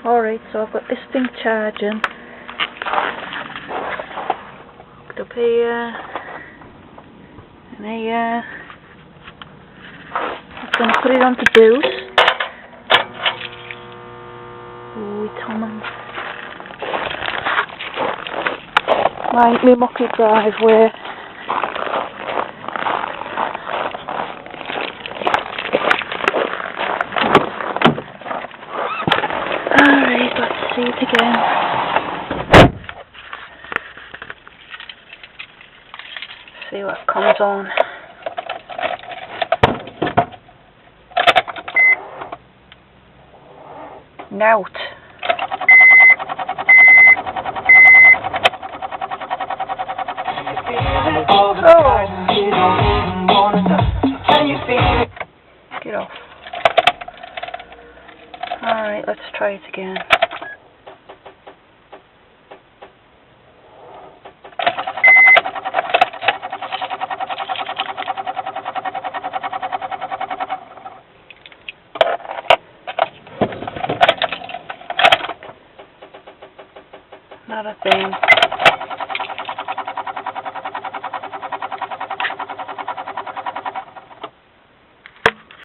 Alright, so I've got this thing charging. Hooked up here and here. I'm going to put it onto boost. Oh, it's humming. Right, my mucky driveway. Alright, let's see it again. See what comes on. Nout. Get off. Alright, let's try it again. Not a thing.